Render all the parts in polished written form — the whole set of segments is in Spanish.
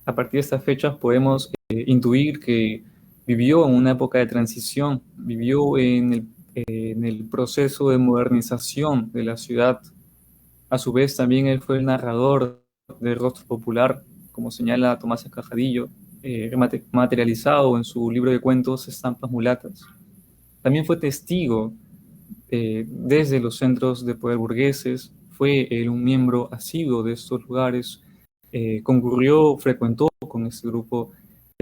A partir de estas fechas podemos intuir que vivió en una época de transición, vivió en el proceso de modernización de la ciudad. A su vez, también él fue el narrador del rostro popular, como señala Tomás Escajadillo, materializado en su libro de cuentos Estampas Mulatas. También fue testigo desde los centros de poder burgueses, fue un miembro asiduo de estos lugares, concurrió, frecuentó con este grupo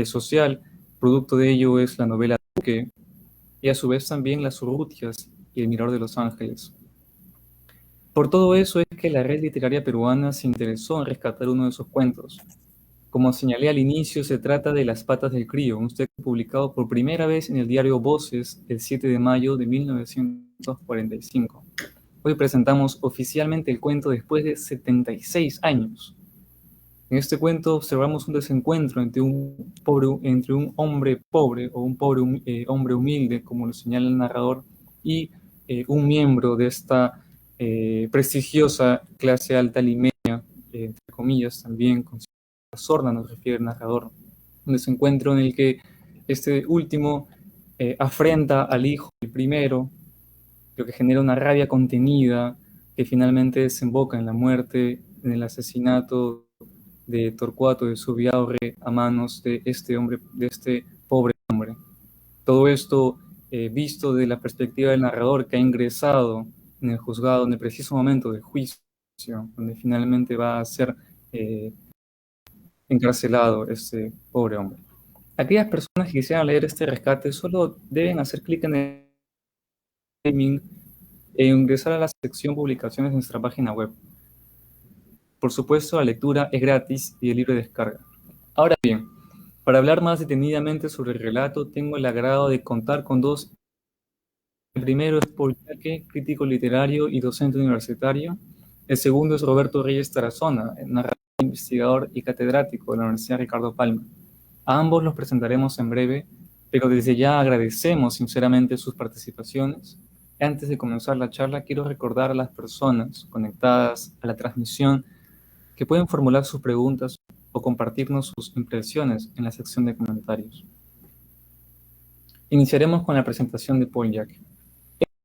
social. Producto de ello es la novela Duque y a su vez también Las Urrutias y El Mirador de los Ángeles. Por todo eso es que la red literaria peruana se interesó en rescatar uno de sus cuentos. Como señalé al inicio, se trata de Las Patas del Crío, un texto publicado por primera vez en el diario Voces el 7 de mayo de 1945. Hoy presentamos oficialmente el cuento después de 76 años. En este cuento observamos un desencuentro entre un hombre pobre o un pobre hombre humilde, como lo señala el narrador, y un miembro de esta prestigiosa clase alta limeña, entre comillas, también con sorna, nos refiere el narrador. Un desencuentro en el que este último afrenta al hijo del primero, lo que genera una rabia contenida que finalmente desemboca en la muerte, en el asesinato de Torcuato de Zubiaurre a manos de este hombre, de este pobre hombre. Todo esto visto de la perspectiva del narrador que ha ingresado en el juzgado en el preciso momento del juicio, donde finalmente va a ser encarcelado este pobre hombre. Aquellas personas que quisieran leer este rescate solo deben hacer clic en el streaming e ingresar a la sección publicaciones de nuestra página web. Por supuesto, la lectura es gratis y de libre descarga. Ahora bien, para hablar más detenidamente sobre el relato, tengo el agrado de contar con dos. El primero es Paul Yaque, crítico literario y docente universitario. El segundo es Roberto Reyes Tarazona, narrador, investigador y catedrático de la Universidad Ricardo Palma. A ambos los presentaremos en breve, pero desde ya agradecemos sinceramente sus participaciones. Antes de comenzar la charla, quiero recordar a las personas conectadas a la transmisión que pueden formular sus preguntas o compartirnos sus impresiones en la sección de comentarios. Iniciaremos con la presentación de Paul Yaque.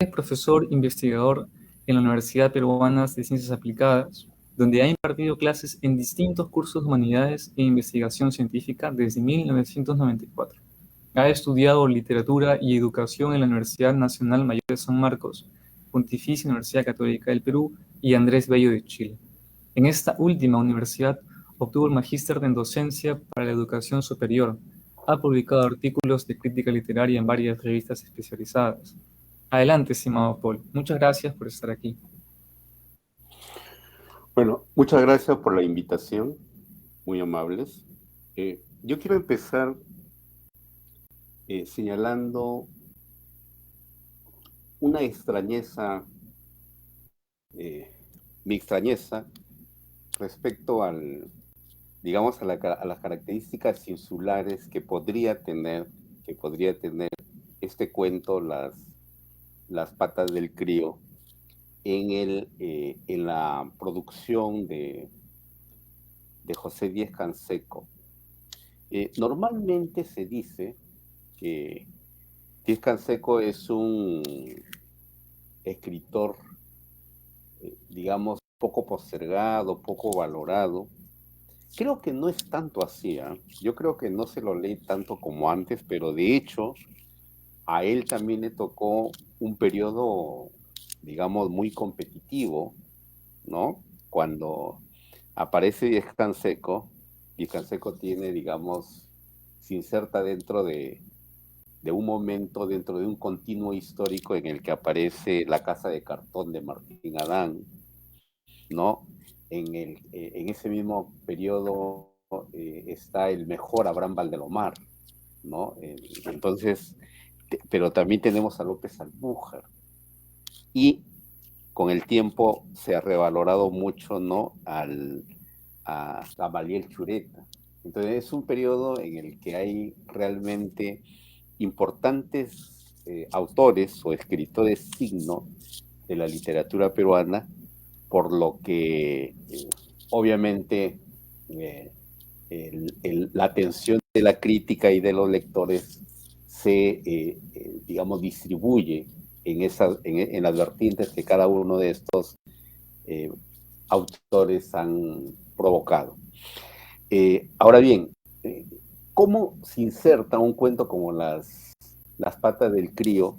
Es profesor investigador en la Universidad Peruana de Ciencias Aplicadas, donde ha impartido clases en distintos cursos de humanidades e investigación científica desde 1994. Ha estudiado literatura y educación en la Universidad Nacional Mayor de San Marcos, Pontificia Universidad Católica del Perú y Andrés Bello de Chile. En esta última universidad obtuvo el magíster en docencia para la educación superior. Ha publicado artículos de crítica literaria en varias revistas especializadas. Adelante, estimado Paul. Muchas gracias por estar aquí. Bueno, muchas gracias por la invitación, muy amables. Yo quiero empezar señalando una extrañeza, mi extrañeza respecto digamos, a las características insulares que podría tener este cuento, las patas del crío, en la producción de José Díez Canseco. Normalmente se dice que Díez Canseco es un escritor, digamos, poco postergado, poco valorado. Creo que no es tanto así, ¿eh? Yo creo que no se lo lee tanto como antes, pero de hecho a él también le tocó un periodo, digamos, muy competitivo, ¿no? Cuando aparece Díez Canseco tiene, digamos, se inserta dentro de un momento, dentro de un continuo histórico en el que aparece La Casa de Cartón de Martín Adán, ¿no? En ese mismo periodo está el mejor Abraham Valdelomar, ¿no? Entonces, pero también tenemos a López Almújar. Y con el tiempo se ha revalorado mucho, ¿no? A Gamaliel Chureta. Entonces es un periodo en el que hay realmente importantes autores o escritores signo de la literatura peruana, por lo que obviamente la atención de la crítica y de los lectores se, digamos, distribuye en las vertientes que cada uno de estos autores han provocado. Ahora bien, ¿cómo se inserta un cuento como las patas del crío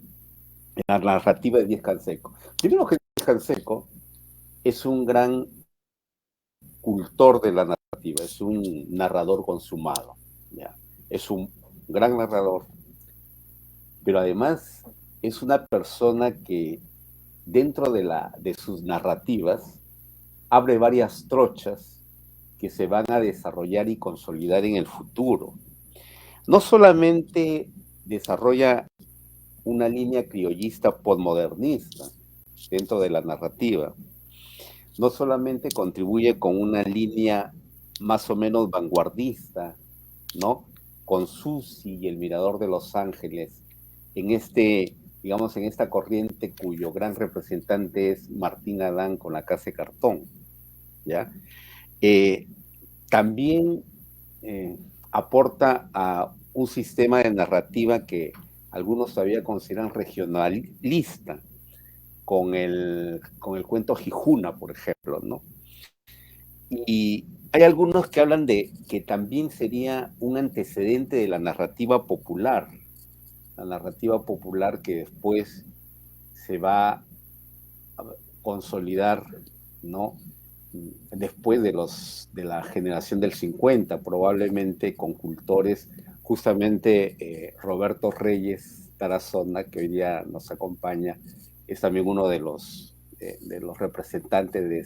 en la narrativa de Díez Canseco? Primero que Díez Canseco es un gran cultor de la narrativa, es un narrador consumado, ¿ya? Es un gran narrador, pero además es una persona que dentro de sus narrativas abre varias trochas que se van a desarrollar y consolidar en el futuro. No solamente desarrolla una línea criollista postmodernista dentro de la narrativa, no solamente contribuye con una línea más o menos vanguardista, ¿no? Con Susi y el Mirador de Los Ángeles, digamos, en esta corriente cuyo gran representante es Martín Adán con La Casa de Cartón, ¿ya? También aporta a un sistema de narrativa que algunos todavía consideran regionalista, con el cuento Jijuna, por ejemplo, ¿no? Y hay algunos que hablan de que también sería un antecedente de la narrativa popular que después se va a consolidar, ¿no? Después de la generación del 50, probablemente con cultores, justamente Roberto Reyes Tarazona, que hoy día nos acompaña, es también uno de los representantes de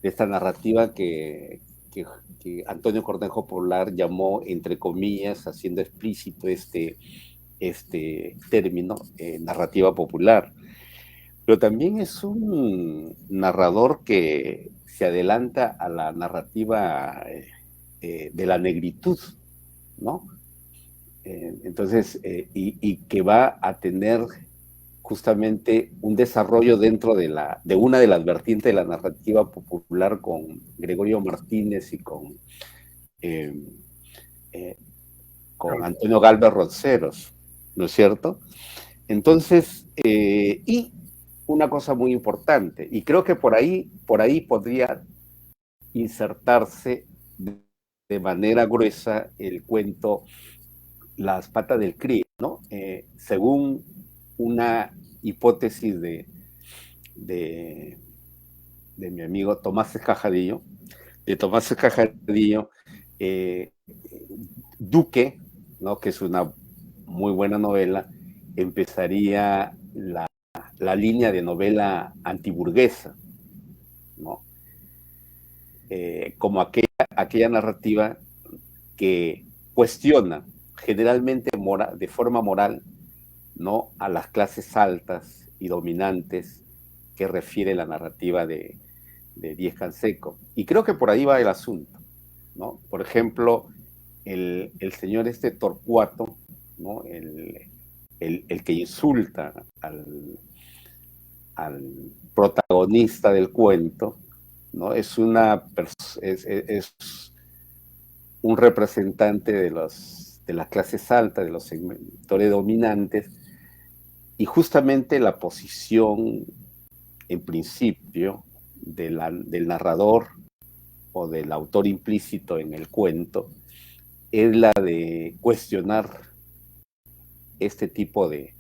esta narrativa que Antonio Cornejo Polar llamó, entre comillas, haciendo explícito este término, narrativa popular. Pero también es un narrador que se adelanta a la narrativa de la negritud, ¿no? Entonces, y que va a tener justamente un desarrollo dentro de una de las vertientes de la narrativa popular con Gregorio Martínez y con Antonio Galvez Ronceros, ¿no es cierto? Entonces, y una cosa muy importante, y creo que por ahí podría insertarse de manera gruesa el cuento Las patas del crío, ¿no? Según una hipótesis de mi amigo Tomás Escajadillo, Duque, ¿no? Que es una muy buena novela, empezaría la línea de novela antiburguesa, ¿no? Como aquella narrativa que cuestiona generalmente de forma moral, ¿no?, a las clases altas y dominantes que refiere la narrativa de Díez Canseco. Y creo que por ahí va el asunto, ¿no? Por ejemplo, el señor Torcuato, ¿no?, el que insulta al protagonista del cuento, ¿no? Es un representante de las clases altas, de los sectores dominantes, y justamente la posición, en principio, del narrador o del autor implícito en el cuento es la de cuestionar este tipo de,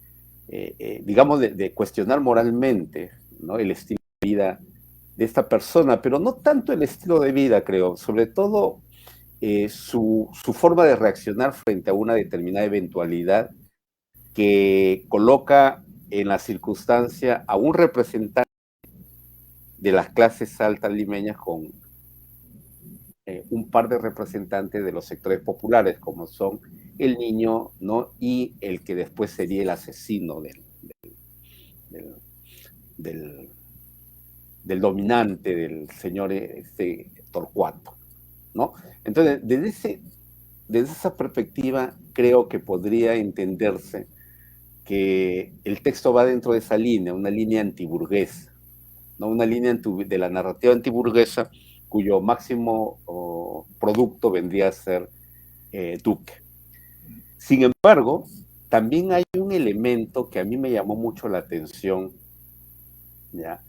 digamos, de cuestionar moralmente, ¿no?, el estilo de vida de esta persona, pero no tanto el estilo de vida, creo, sobre todo su forma de reaccionar frente a una determinada eventualidad que coloca en la circunstancia a un representante de las clases altas limeñas con un par de representantes de los sectores populares, como son el niño, ¿no?, y el que después sería el asesino del dominante, del señor Torcuato, ¿no? Entonces, desde esa perspectiva, creo que podría entenderse que el texto va dentro de esa línea, una línea antiburguesa, ¿no? Una línea de la narrativa antiburguesa, cuyo máximo cuyo producto vendría a ser Duque. Sin embargo, también hay un elemento que a mí me llamó mucho la atención, ¿ya?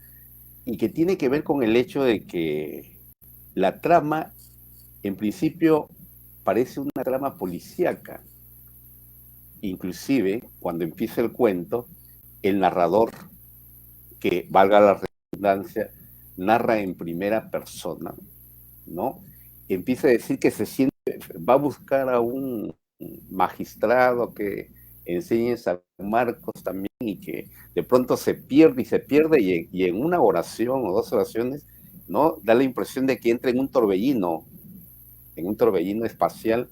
Y que tiene que ver con el hecho de que la trama, en principio, parece una trama policíaca. Inclusive, cuando empieza el cuento, el narrador, que valga la redundancia, narra en primera persona, ¿no? Empieza a decir que se siente, va a buscar a un magistrado que enseñe San Marcos también y que de pronto se pierde y se pierde y en una oración o dos oraciones, ¿no? Da la impresión de que entra en un torbellino espacial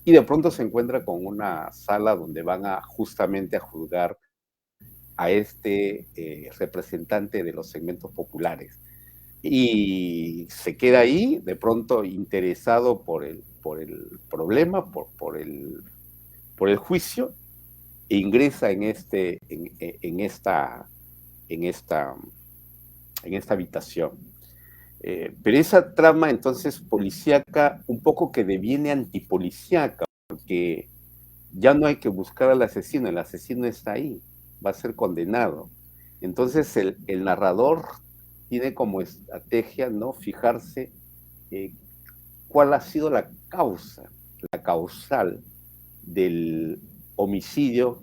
y de pronto se encuentra con una sala donde van justamente a juzgar a este representante de los segmentos populares. Y se queda ahí, de pronto interesado por el problema, por el juicio, e ingresa en esta habitación. Pero esa trama entonces policíaca, un poco que deviene antipolicíaca, porque ya no hay que buscar al asesino, el asesino está ahí, va a ser condenado. Entonces el narrador tiene como estrategia, ¿no?, fijarse cuál ha sido la causal del homicidio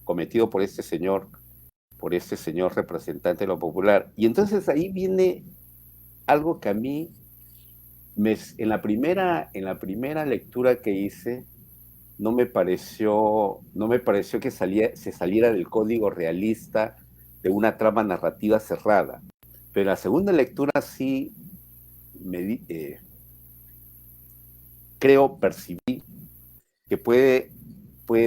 cometido por este señor representante de lo popular. Y entonces ahí viene algo que a mí, en la primera lectura que hice, no me pareció que se saliera del código realista de una trama narrativa cerrada. Pero en la segunda lectura sí percibí que puede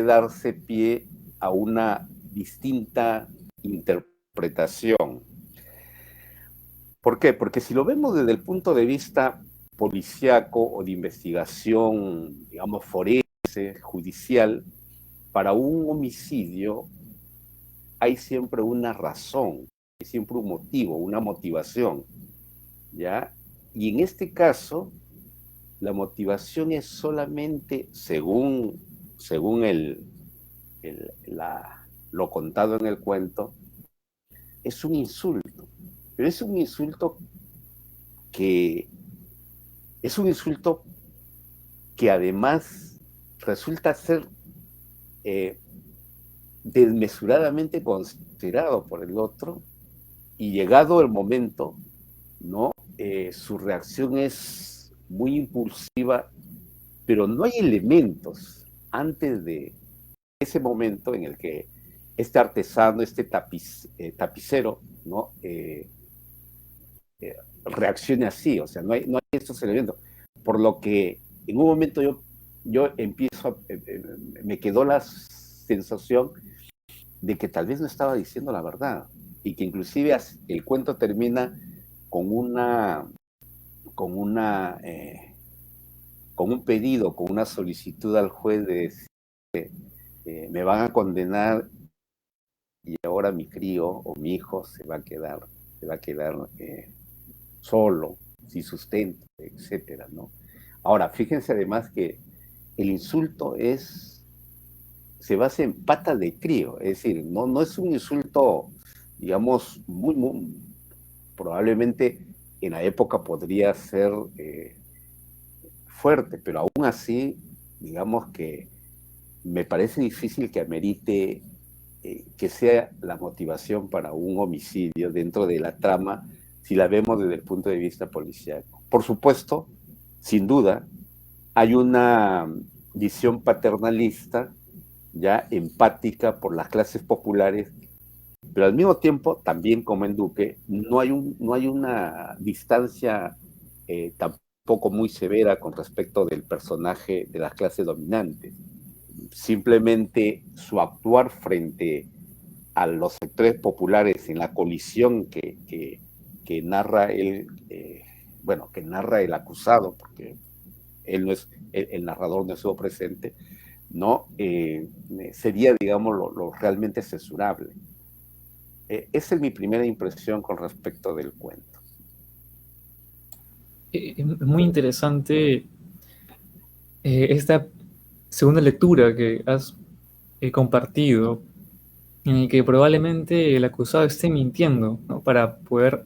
darse pie a una distinta interpretación. ¿Por qué? Porque si lo vemos desde el punto de vista policíaco o de investigación, digamos, forense, judicial, para un homicidio hay siempre una razón, hay siempre un motivo, una motivación, ¿ya? Y en este caso, la motivación es solamente, según lo contado en el cuento, es un insulto. Pero es un insulto que además resulta ser desmesuradamente considerado por el otro, y llegado el momento, ¿no? Su reacción es muy impulsiva, pero no hay elementos antes de ese momento en el que este artesano, este tapicero, ¿no? Reaccione así, o sea, no hay estos elementos. Por lo que en un momento yo empiezo, me quedó la sensación de que tal vez no estaba diciendo la verdad, y que inclusive el cuento termina con un pedido, con una solicitud al juez de decir, me van a condenar y ahora mi crío o mi hijo se va a quedar solo, sin sustento, etcétera, ¿no? Ahora, fíjense además que el insulto se basa en pata de crío, es decir, no es un insulto, digamos, muy probablemente en la época podría ser fuerte, pero aún así, digamos que me parece difícil que amerite que sea la motivación para un homicidio dentro de la trama, si la vemos desde el punto de vista policiaco. Por supuesto, sin duda, hay una visión paternalista, ya empática por las clases populares, pero al mismo tiempo, también como en Duque, no hay una distancia tampoco muy severa con respecto del personaje de las clases dominantes. Simplemente su actuar frente a los sectores populares en la colisión que narra que narra el acusado, porque él no es, el narrador no estuvo presente, ¿no? Sería, digamos, lo realmente censurable. Esa es mi primera impresión con respecto del cuento. Es muy interesante esta segunda lectura que has compartido, en el que probablemente el acusado esté mintiendo, ¿no? Para poder,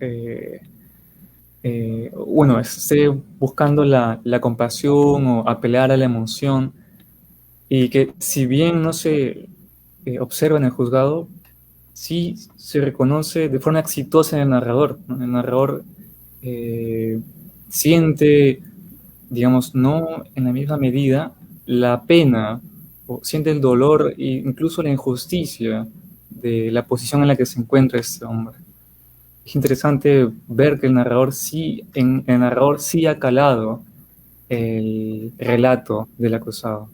bueno, esté buscando la compasión o apelar a la emoción, y que si bien no se observa en el juzgado, sí se reconoce de forma exitosa en el narrador, ¿no? El narrador eh, siente, digamos, no en la misma medida la pena, o siente el dolor e incluso la injusticia de la posición en la que se encuentra este hombre. Es interesante ver que el narrador sí ha calado el relato del acusado.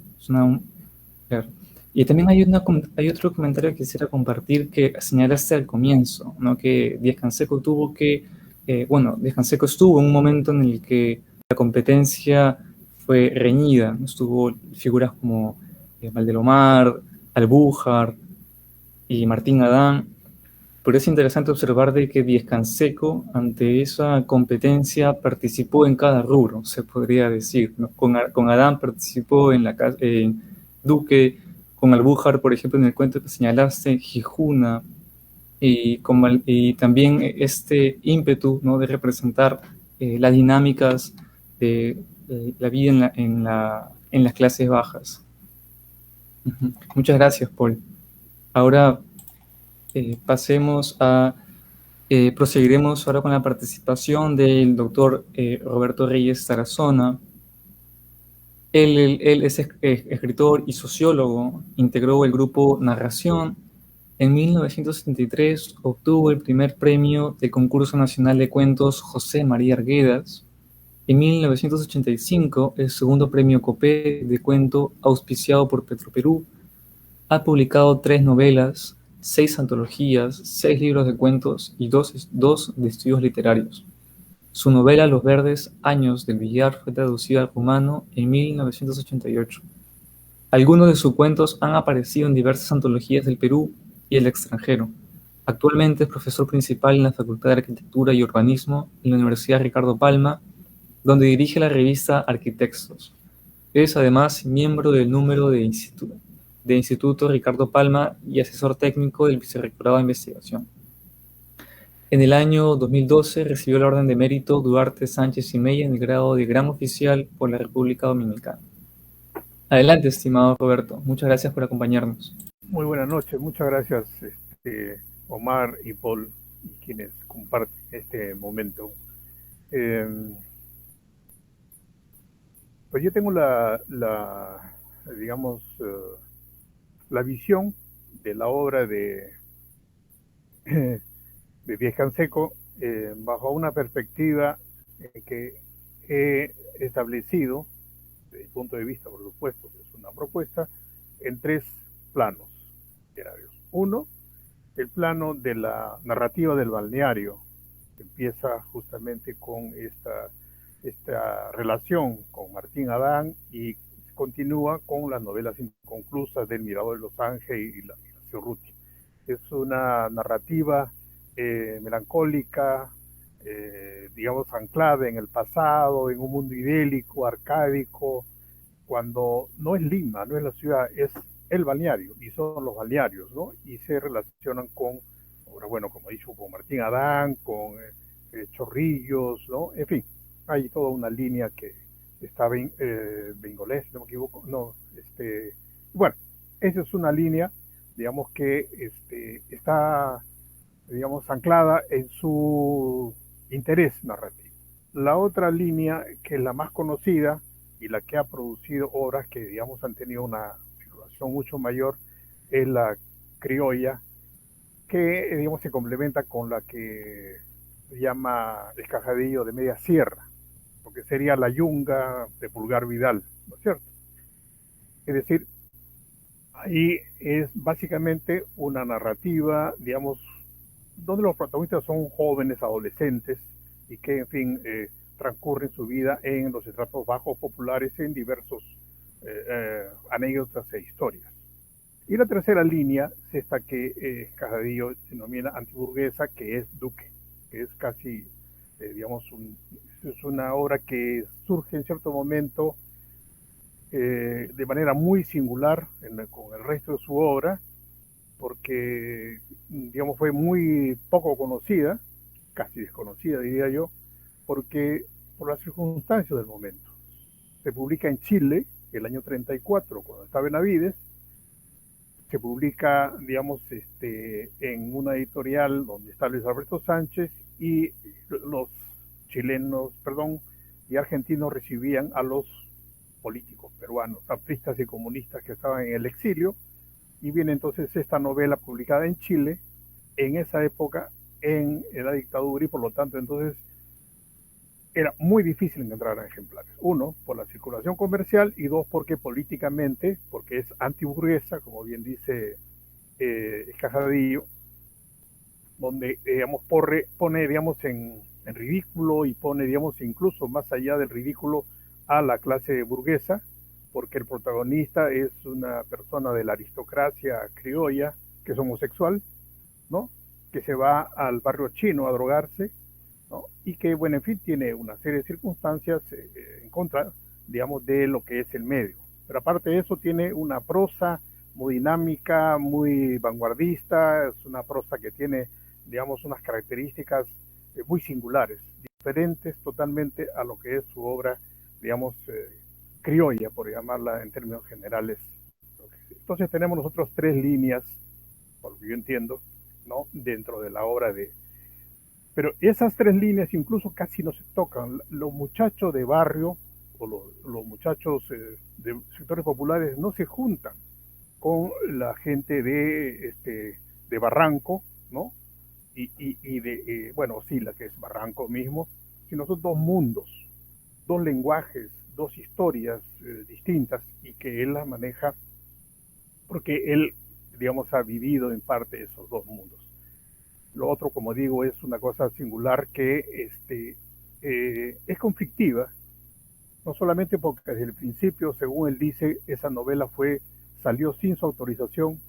Claro. Y también hay otro comentario que quisiera compartir que señalaste al comienzo, ¿no? Que Díaz Canseco Díaz Canseco estuvo en un momento en el que la competencia fue reñida, ¿no? Estuvo figuras como Valdelomar, Albújar y Martín Adán, pero es interesante observar de que Díaz Canseco, ante esa competencia, participó en cada rubro, se podría decir, ¿no? Con Adán participó en Duque, con Albújar, por ejemplo, en el cuento que señalaste, Gijuna, y también este ímpetu, ¿no? De representar las dinámicas de la vida en las clases bajas. Ujú. Muchas gracias, Paul. Ahora proseguiremos ahora con la participación del doctor Roberto Reyes Tarazona. Él es escritor y sociólogo, integró el grupo Narración. En 1973 obtuvo el primer premio del Concurso Nacional de Cuentos José María Arguedas. En 1985, el segundo premio Copé de cuento auspiciado por Petroperú. Ha publicado 3 novelas, 6 antologías, 6 libros de cuentos y dos de estudios literarios. Su novela Los verdes años del billar fue traducida al rumano en 1988. Algunos de sus cuentos han aparecido en diversas antologías del Perú y el extranjero. Actualmente es profesor principal en la Facultad de Arquitectura y Urbanismo en la Universidad Ricardo Palma, donde dirige la revista Arquitectos. Es además miembro del número de Instituto Ricardo Palma y asesor técnico del Vicerrectorado de Investigación. En el año 2012 recibió la Orden de Mérito Duarte Sánchez y Mella en el grado de Gran Oficial por la República Dominicana. Adelante, estimado Roberto. Muchas gracias por acompañarnos. Muy buenas noches. Muchas gracias, Omar y Paul, quienes comparten este momento. Pues yo tengo digamos, la visión de la obra de Díaz Canseco bajo una perspectiva que he establecido, desde mi punto de vista, por supuesto, que es una propuesta, en 3 planos literarios. Uno, el plano de la narrativa del balneario, que empieza justamente con esta relación con Martín Adán y continúa con las novelas inconclusas del Mirador de los Ángeles y la Cerruti. Es una narrativa melancólica, digamos, anclada en el pasado, en un mundo idílico, arcádico, cuando no es Lima, no es la ciudad, es el balneario, y son los balnearios, ¿no? Y se relacionan con, bueno, como he dicho, con Martín Adán, con Chorrillos, ¿no? En fin, hay toda una línea que está Bengolés, si no me equivoco, no, bueno, esa es una línea, digamos, que está, digamos, anclada en su interés narrativo. La otra línea, que es la más conocida y la que ha producido obras que, digamos, han tenido una circulación mucho mayor, es la criolla, que, digamos, se complementa con la que se llama El Cajadillo de Media Sierra, porque sería la Yunga de Pulgar Vidal, ¿no es cierto? Es decir, ahí es básicamente una narrativa, digamos, donde los protagonistas son jóvenes, adolescentes, y que, en fin, transcurren su vida en los estratos bajos populares en diversos anécdotas e historias. Y la tercera línea es esta que Casadillo denomina antiburguesa, que es Duque, que es casi, digamos, Es una obra que surge en cierto momento de manera muy singular con el resto de su obra, porque, digamos, fue muy poco conocida, casi desconocida, diría yo, porque por las circunstancias del momento. Se publica en Chile el año 34, cuando está Benavides, se publica, digamos, en una editorial donde está Luis Alberto Sánchez, y los chilenos, perdón, y argentinos recibían a los políticos peruanos, apristas y comunistas que estaban en el exilio, y viene entonces esta novela publicada en Chile, en esa época, en la dictadura, y por lo tanto entonces era muy difícil encontrar ejemplares. Uno, por la circulación comercial, y dos, porque políticamente, porque es antiburguesa, como bien dice Escajadillo, donde, digamos, pone, digamos, en ridículo, y pone, digamos, incluso más allá del ridículo, a la clase burguesa, porque el protagonista es una persona de la aristocracia criolla que es homosexual, ¿no? Que se va al barrio chino a drogarse, ¿no? Y que, bueno, en fin, tiene una serie de circunstancias en contra, digamos, de lo que es el medio. Pero aparte de eso, tiene una prosa muy dinámica, muy vanguardista, es una prosa que tiene, digamos, unas características muy singulares, diferentes totalmente a lo que es su obra, digamos, criolla, por llamarla en términos generales. Entonces tenemos nosotros tres líneas, por lo que yo entiendo, ¿no? Dentro de la obra de... Pero esas tres líneas incluso casi no se tocan. Los muchachos de barrio o los muchachos de sectores populares no se juntan con la gente de Barranco, ¿no? Y de, bueno, sí, la que es Barranco mismo, sino son dos mundos, dos lenguajes, dos historias distintas, y que él las maneja porque él, digamos, ha vivido en parte esos dos mundos. Lo otro, como digo, es una cosa singular que es conflictiva, no solamente porque desde el principio, según él dice, esa novela salió sin su autorización,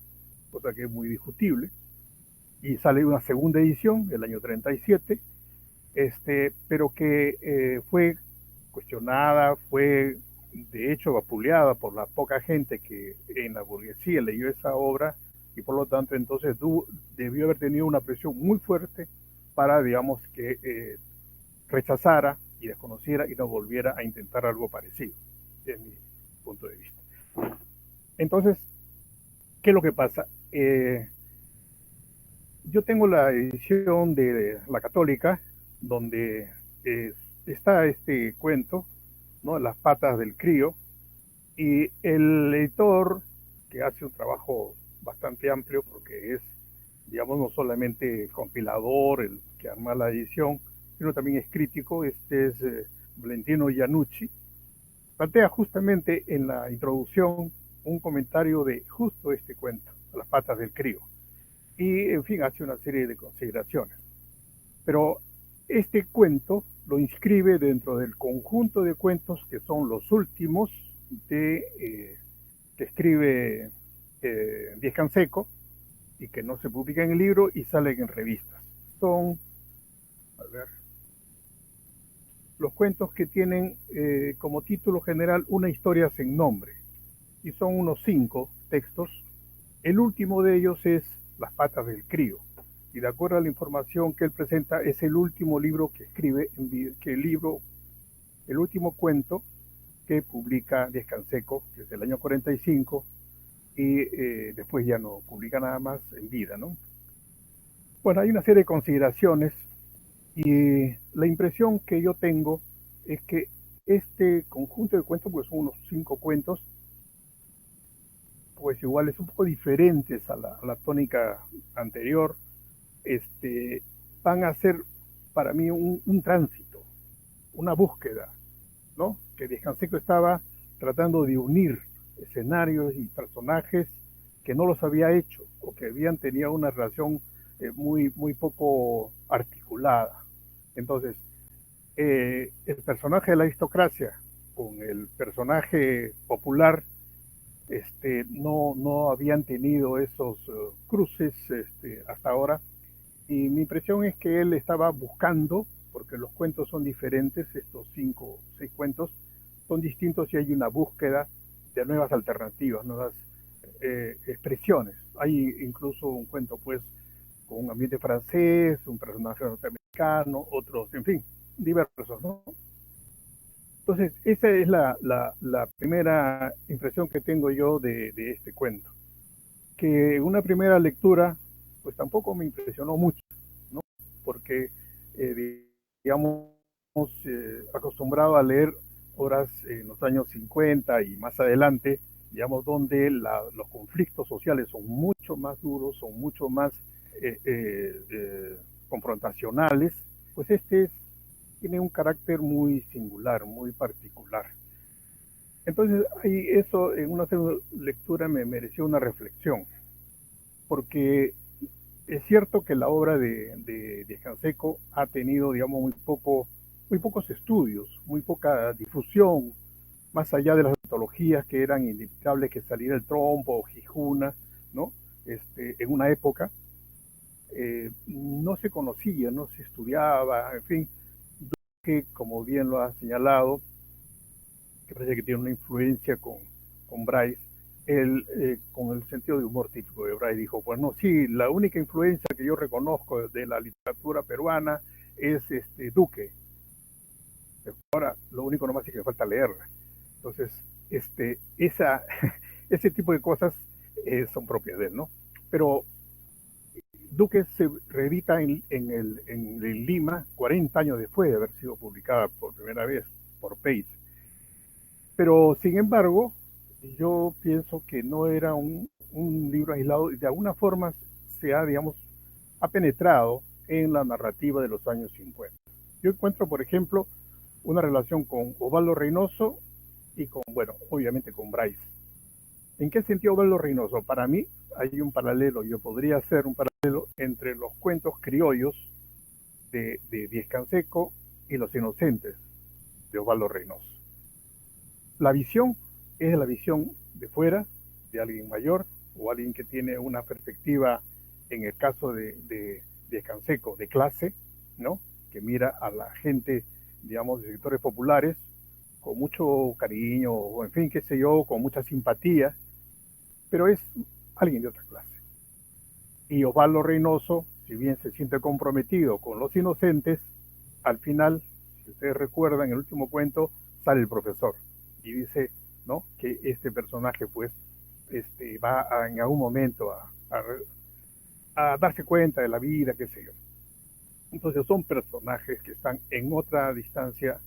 cosa que es muy discutible, y sale una segunda edición, el año 37, pero que fue cuestionada, fue de hecho vapuleada por la poca gente que en la burguesía leyó esa obra, y por lo tanto entonces debió haber tenido una presión muy fuerte para, digamos, que rechazara y desconociera y no volviera a intentar algo parecido, desde mi punto de vista. Entonces, ¿qué es lo que pasa? Yo tengo la edición de la Católica, donde está este cuento, ¿no? Las patas del crío, y el editor, que hace un trabajo bastante amplio, porque es, digamos, no solamente compilador, el que arma la edición, sino también es crítico, es Valentino Iannucci, plantea justamente en la introducción un comentario de justo este cuento, Las patas del crío, y, en fin, hace una serie de consideraciones. Pero este cuento lo inscribe dentro del conjunto de cuentos que son los últimos que escribe Díez Canseco, y que no se publican en el libro y salen en revistas. Son, a ver, los cuentos que tienen como título general Una historia sin nombre, y son unos 5 textos. El último de ellos es Las patas del crío, y de acuerdo a la información que él presenta, es el último libro que escribe, el último cuento que publica Díez Canseco, que es del año 45, y después ya no publica nada más en vida, ¿no? Bueno, hay una serie de consideraciones, y la impresión que yo tengo es que este conjunto de cuentos, pues son unos 5 cuentos, pues igual es un poco diferentes a la tónica anterior, van a ser para mí un tránsito, una búsqueda, ¿no? Que Díez Canseco estaba tratando de unir escenarios y personajes que no los había hecho, o que habían tenido una relación muy poco articulada. Entonces, el personaje de la aristocracia con el personaje popular no habían tenido esos cruces hasta ahora, y mi impresión es que él estaba buscando, porque los cuentos son diferentes, estos 5 o 6 cuentos son distintos y hay una búsqueda de nuevas alternativas, nuevas expresiones. Hay incluso un cuento pues con un ambiente francés, un personaje norteamericano, otros, en fin, diversos, ¿no? Entonces, esa es la primera impresión que tengo yo de este cuento. Que una primera lectura, pues tampoco me impresionó mucho, ¿no? Porque, digamos, acostumbrado a leer obras en los años 50 y más adelante, digamos, donde los conflictos sociales son mucho más duros, son mucho más confrontacionales, pues tiene un carácter muy singular, muy particular. Entonces, ahí eso en una segunda lectura me mereció una reflexión, porque es cierto que la obra de Díaz Canseco ha tenido, digamos, muy pocos estudios, muy poca difusión, más allá de las antologías que eran inevitables que saliera El Trompo o Gijuna, ¿no? En una época no se conocía, no se estudiaba, en fin, que como bien lo ha señalado, que parece que tiene una influencia con Bryce, con el sentido de humor típico de Bryce, dijo, pues no, sí, la única influencia que yo reconozco de la literatura peruana es Duque. Ahora, lo único nomás es que me falta leerla. Entonces, ese tipo de cosas son propias de él, ¿no? Pero Duque se reedita en Lima 40 años después de haber sido publicada por primera vez por Pace. Pero, sin embargo, yo pienso que no era un libro aislado y de alguna forma digamos, ha penetrado en la narrativa de los años 50. Yo encuentro, por ejemplo, una relación con Osvaldo Reynoso y bueno, obviamente con Bryce. ¿En qué sentido Osvaldo Reynoso? Para mí hay un paralelo, yo podría hacer un paralelo entre los cuentos criollos de Díaz Canseco y Los Inocentes de Osvaldo Reynoso. La visión es la visión de fuera, de alguien mayor o alguien que tiene una perspectiva, en el caso de Canseco, de clase, ¿no? Que mira a la gente, digamos, de sectores populares con mucho cariño, o en fin, qué sé yo, con mucha simpatía, pero es alguien de otra clase. Y Osvaldo Reynoso, si bien se siente comprometido con Los Inocentes, al final, si ustedes recuerdan, en el último cuento sale el profesor y dice, ¿no?, que este personaje pues va en algún momento a darse cuenta de la vida, qué sé yo. Entonces son personajes que están en otra distancia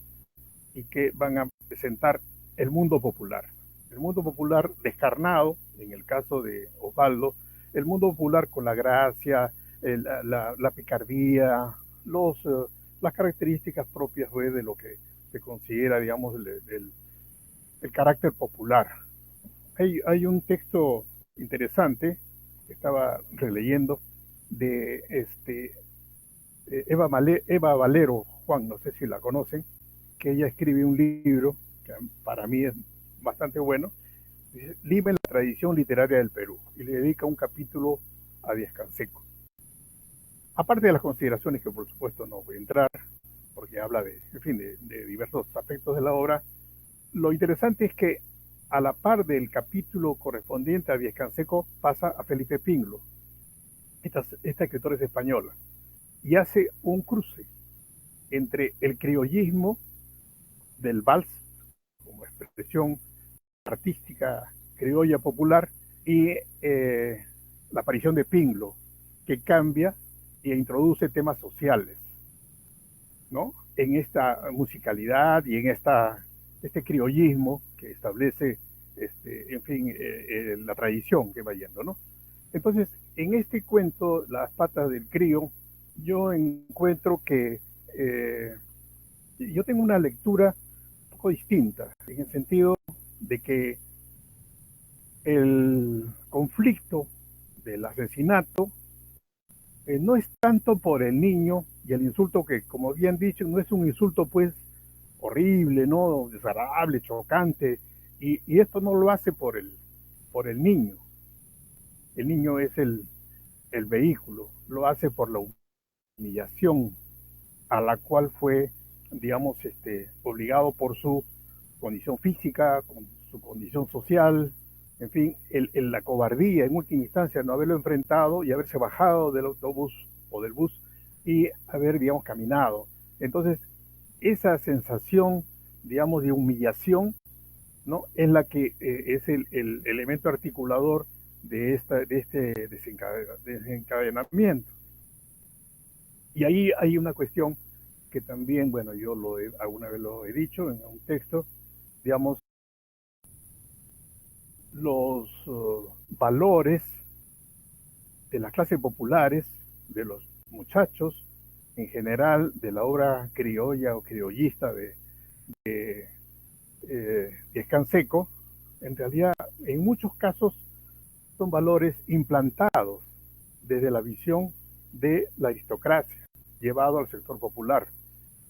y que van a presentar el mundo popular descarnado, en el caso de Osvaldo, el mundo popular con la gracia, la picardía, las características propias pues, de lo que se considera, digamos, el carácter popular. Hay un texto interesante que estaba releyendo de Eva Valero, Juan, no sé si la conocen, que ella escribe un libro que para mí es bastante bueno, dice Lima en la tradición literaria del Perú, y le dedica un capítulo a Díaz Canseco. Aparte de las consideraciones que por supuesto no voy a entrar, porque habla de diversos aspectos de la obra, lo interesante es que a la par del capítulo correspondiente a Díaz Canseco pasa a Felipe Pinlo. Esta escritora es española y hace un cruce entre el criollismo del vals como expresión artística criolla popular y la aparición de Pinlo, que cambia e introduce temas sociales, ¿no?, en esta musicalidad y en este criollismo que establece, en fin, la tradición que va yendo, ¿no? Entonces, en este cuento, Las patas del crío, yo encuentro que yo tengo una lectura un poco distinta, en el sentido de que el conflicto del asesinato no es tanto por el niño y el insulto que, como habían dicho, no es un insulto pues horrible, ¿no?, desagradable, chocante, y esto no lo hace por el niño. El niño es el vehículo, lo hace por la humillación a la cual fue, digamos, obligado por su condición física, con su condición social, en fin, la cobardía en última instancia, no haberlo enfrentado y haberse bajado del autobús o del bus y haber, digamos, caminado. Entonces, esa sensación, digamos, de humillación, ¿no? Es la que es el elemento articulador de este desencadenamiento. Y ahí hay una cuestión que también, bueno, yo alguna vez lo he dicho en un texto, digamos, los valores de las clases populares, de los muchachos, en general, de la obra criolla o criollista de Canseco, en realidad, en muchos casos, son valores implantados desde la visión de la aristocracia, llevado al sector popular,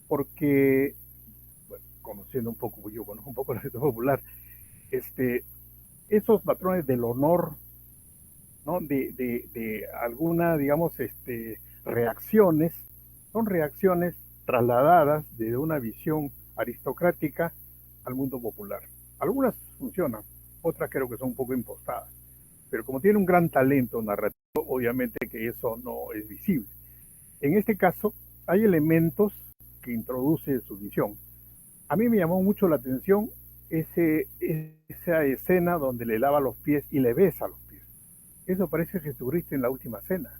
porque, bueno, conociendo un poco, yo conozco un poco el sector popular, esos patrones del honor, ¿no? de alguna, digamos, reacciones, son reacciones trasladadas desde una visión aristocrática al mundo popular. Algunas funcionan, otras creo que son un poco impostadas, pero como tiene un gran talento narrativo, obviamente que eso no es visible. En este caso, hay elementos que introduce su visión. A mí me llamó mucho la atención esa escena donde le lava los pies y le besa los pies. Eso parece Jesucristo en la última cena.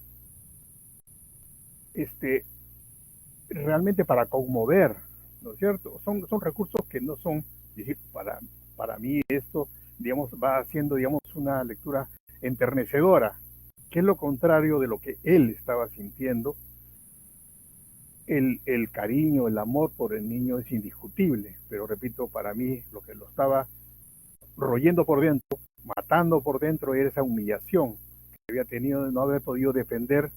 Realmente para conmover, ¿no es cierto? Son recursos que no son, decir, para mí esto, digamos, va haciendo, digamos, una lectura enternecedora, que es lo contrario de lo que él estaba sintiendo. El cariño, el amor por el niño es indiscutible, pero repito, para mí lo que lo estaba royendo por dentro, matando por dentro, era esa humillación que había tenido de no haber podido defender,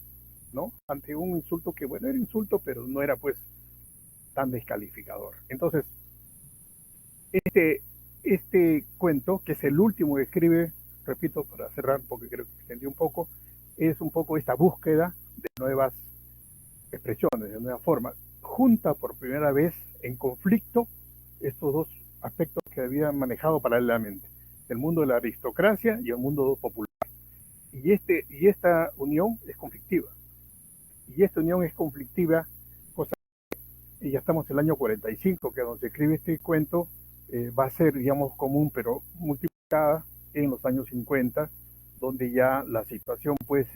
¿no? Ante un insulto que, bueno, era insulto, pero no era pues tan descalificador. Entonces, este cuento, que es el último que escribe, repito, para cerrar, porque creo que extendí un poco, es un poco esta búsqueda de nuevas expresiones, de nuevas formas, junta por primera vez en conflicto estos dos aspectos que habían manejado paralelamente, el mundo de la aristocracia y el mundo popular. Y esta unión es conflictiva. Y esta unión es conflictiva, cosa que ya estamos en el año 45, que donde se escribe este cuento, va a ser, digamos, común, pero multiplicada en los años 50, donde ya la situación, pues,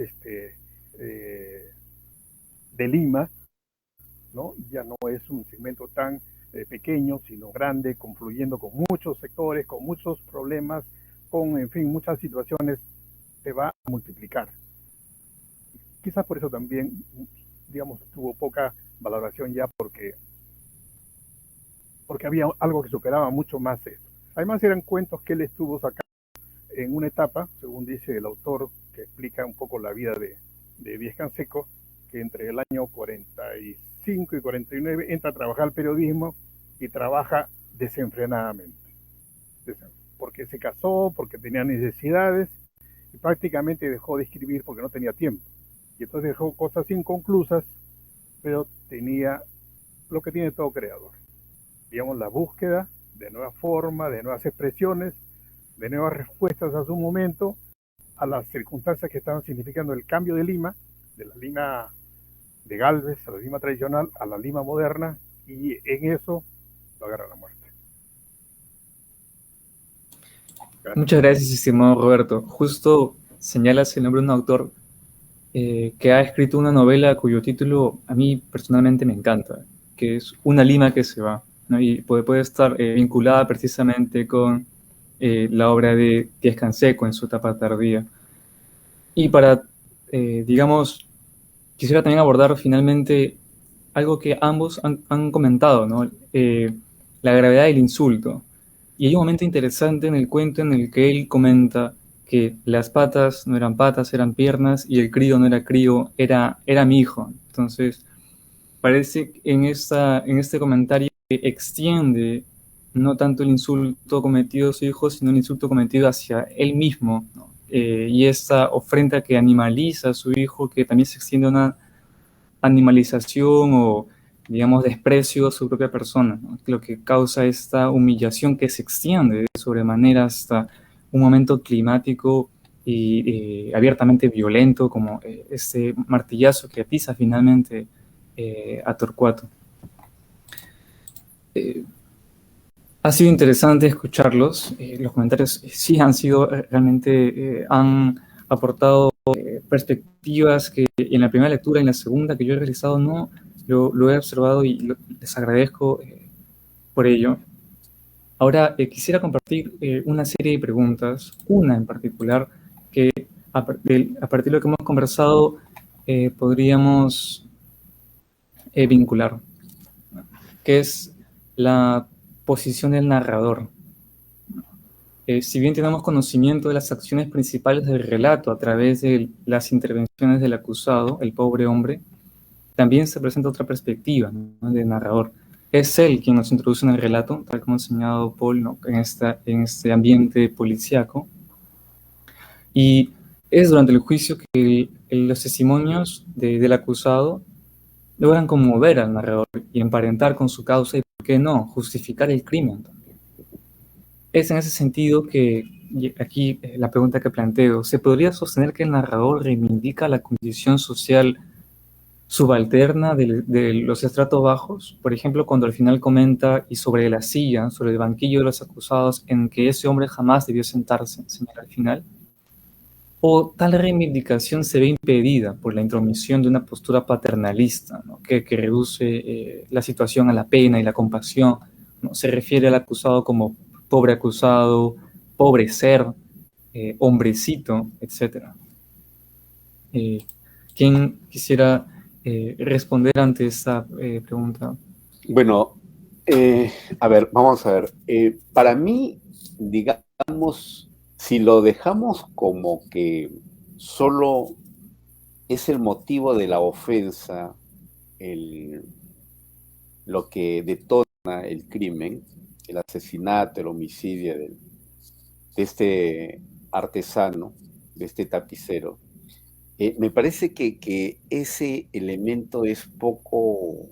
de Lima, ¿no? Ya no es un segmento tan pequeño, sino grande, confluyendo con muchos sectores, con muchos problemas, con, en fin, muchas situaciones, se va a multiplicar. Quizás por eso también, digamos, tuvo poca valoración ya porque había algo que superaba mucho más esto. Además eran cuentos que él estuvo sacando en una etapa, según dice el autor, que explica un poco la vida de Díez Canseco, que entre el año 45 y 49 entra a trabajar al periodismo y trabaja desenfrenadamente. Porque se casó, porque tenía necesidades y prácticamente dejó de escribir porque no tenía tiempo. Y entonces dejó cosas inconclusas, pero tenía lo que tiene todo creador. Digamos, la búsqueda de nuevas formas, de nuevas expresiones, de nuevas respuestas a su momento, a las circunstancias que estaban significando el cambio de Lima, de la Lima de Gálvez a la Lima tradicional, a la Lima moderna, y en eso lo agarra la muerte. Gracias. Muchas gracias, estimado Roberto. Justo señalas el nombre de un autor que ha escrito una novela cuyo título a mí personalmente me encanta, que es Una Lima que se va, ¿no? Y puede estar vinculada precisamente con la obra de Díez Canseco en su etapa tardía. Y para, digamos, quisiera también abordar finalmente algo que ambos han comentado, ¿no? La gravedad del insulto. Y hay un momento interesante en el cuento en el que él comenta que las patas no eran patas, eran piernas, y el crío no era crío, era mi hijo. Entonces, parece que en este comentario que extiende no tanto el insulto cometido a su hijo, sino el insulto cometido hacia él mismo, ¿no? Y esta ofrenda que animaliza a su hijo, que también se extiende a una animalización o digamos, desprecio a su propia persona, ¿no? Lo que causa esta humillación que se extiende de sobremanera hasta un momento climático y abiertamente violento, como este martillazo que atiza finalmente a Torcuato. Ha sido interesante escucharlos. Los comentarios sí han sido realmente, han aportado perspectivas que en la primera lectura y en la segunda que yo he realizado no lo he observado y les agradezco por ello. Ahora quisiera compartir una serie de preguntas, una en particular, que a partir de lo que hemos conversado podríamos vincular, que es la posición del narrador. Si bien tenemos conocimiento de las acciones principales del relato a través de las intervenciones del acusado, el pobre hombre, también se presenta otra perspectiva, ¿no?, del narrador. Es él quien nos introduce en el relato, tal como ha enseñado Paul, ¿no?, en este ambiente policíaco. Y es durante el juicio que los testimonios del acusado logran conmover al narrador y emparentar con su causa y, ¿por qué no?, justificar el crimen. Es en ese sentido que aquí la pregunta que planteo: ¿se podría sostener que el narrador reivindica la condición social subalterna de los estratos bajos? Por ejemplo, cuando al final comenta, y sobre la silla, sobre el banquillo de los acusados, en que ese hombre jamás debió sentarse, señala al final. ¿O tal reivindicación se ve impedida por la intromisión de una postura paternalista, ¿no?, que reduce la situación a la pena y la compasión, ¿no? Se refiere al acusado como pobre acusado, pobre ser, hombrecito, etc. ¿Quién quisiera responder ante esta pregunta? Bueno, a ver, vamos a ver. Para mí, digamos, si lo dejamos como que solo es el motivo de la ofensa lo que detona el crimen, el asesinato, el homicidio de este artesano, de este tapicero, me parece que ese elemento es poco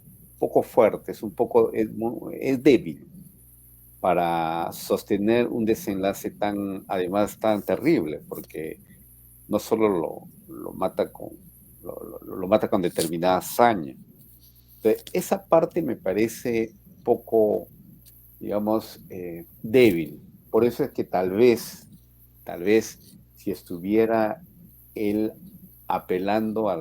fuerte, es débil para sostener un desenlace además tan terrible, porque no solo lo mata con determinada hazaña. Entonces, esa parte me parece poco, digamos, débil. Por eso es que tal vez, si estuviera él apelando a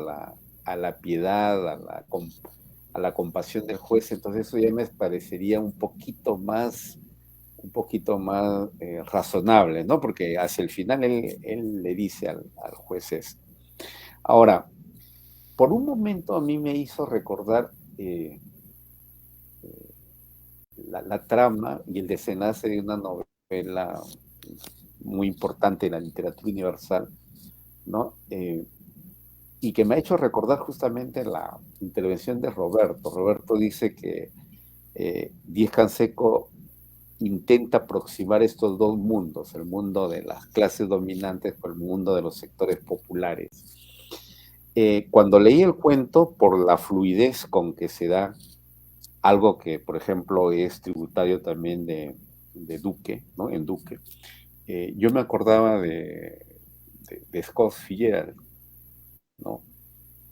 la piedad, a la compasión del juez, entonces eso ya me parecería un poquito más razonable, ¿no? Porque hacia el final él le dice al juez eso. Ahora, por un momento a mí me hizo recordar la trama y el desenlace de una novela muy importante en la literatura universal, ¿no? Y que me ha hecho recordar justamente la intervención de Roberto. Roberto dice que Díez Canseco intenta aproximar estos dos mundos, el mundo de las clases dominantes con el mundo de los sectores populares. Cuando leí el cuento, por la fluidez con que se da, algo que, por ejemplo, es tributario también de Duque, ¿no?, en Duque, yo me acordaba de Scott Fitzgerald, ¿no?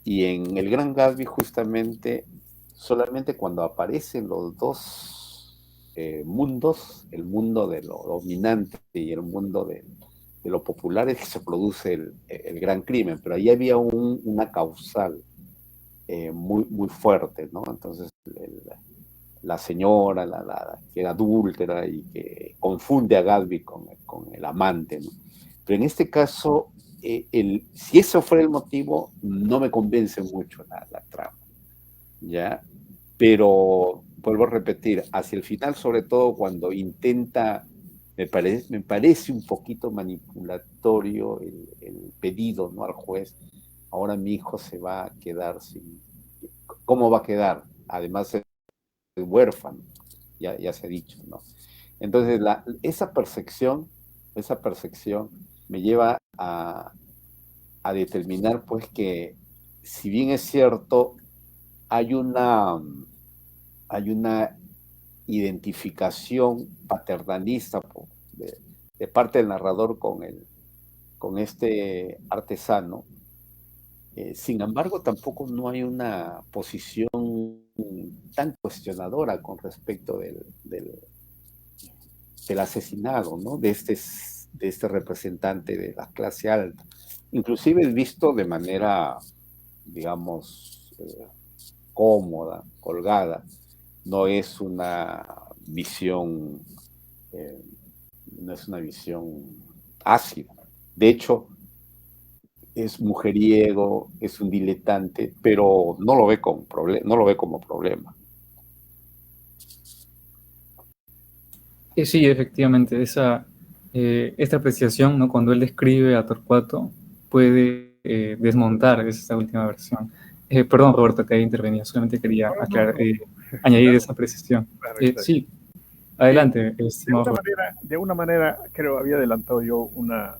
Y en El Gran Gatsby, justamente, solamente cuando aparecen los dos mundos, el mundo de lo dominante y el mundo de lo popular, es que se produce el gran crimen, pero ahí había una causal muy fuerte, ¿no? Entonces, la señora, que era adúltera y que confunde a Gatsby con el amante, ¿no? Pero en este caso, si eso fuera el motivo, no me convence mucho la trama, ¿ya? Pero, vuelvo a repetir, hacia el final, sobre todo cuando intenta, me parece un poquito manipulatorio el pedido, ¿no?, al juez. Ahora mi hijo se va a quedar sin... ¿Cómo va a quedar? Además es huérfano, ya se ha dicho, ¿no? Entonces, esa percepción me lleva a determinar, pues, que si bien es cierto, hay una hay una identificación paternalista de parte del narrador con este artesano. Sin embargo, tampoco no hay una posición tan cuestionadora con respecto del asesinado, ¿no? De este representante de la clase alta. Inclusive es visto de manera, digamos, cómoda, colgada. No es una visión, eh, no es una visión ácida. De hecho, es mujeriego, es un diletante, pero no lo ve como problema. Sí, efectivamente, esta apreciación, ¿no? Cuando él describe a Torcuato, puede desmontar esa última versión. Perdón, Roberto, que ahí intervenía, solamente quería aclarar, añadir Claro, esa apreciación. claro, exacto. Sí, adelante, estimado Roberto. De una manera, creo había adelantado yo una,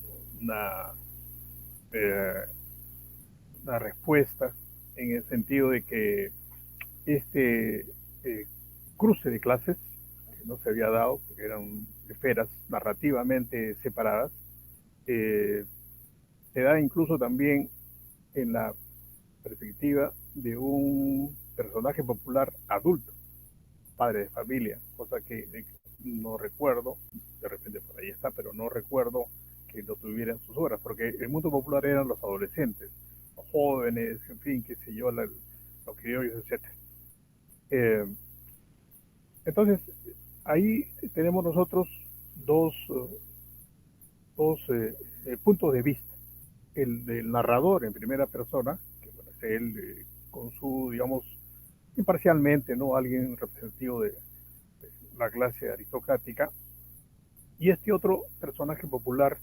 eh, una respuesta en el sentido de que este cruce de clases que no se había dado, porque eran esferas narrativamente separadas, eh, se da incluso también en la perspectiva de un personaje popular adulto, padre de familia, cosa que no recuerdo, de repente por ahí está, pero no recuerdo que lo tuviera en sus obras, porque el mundo popular eran los adolescentes, los jóvenes, en fin, qué sé yo, los criollos, etc. Eh, entonces, ahí tenemos nosotros dos, dos puntos de vista. El del narrador en primera persona, que bueno, es él con su, digamos, imparcialmente, ¿no? Alguien representativo de la clase aristocrática, y este otro personaje popular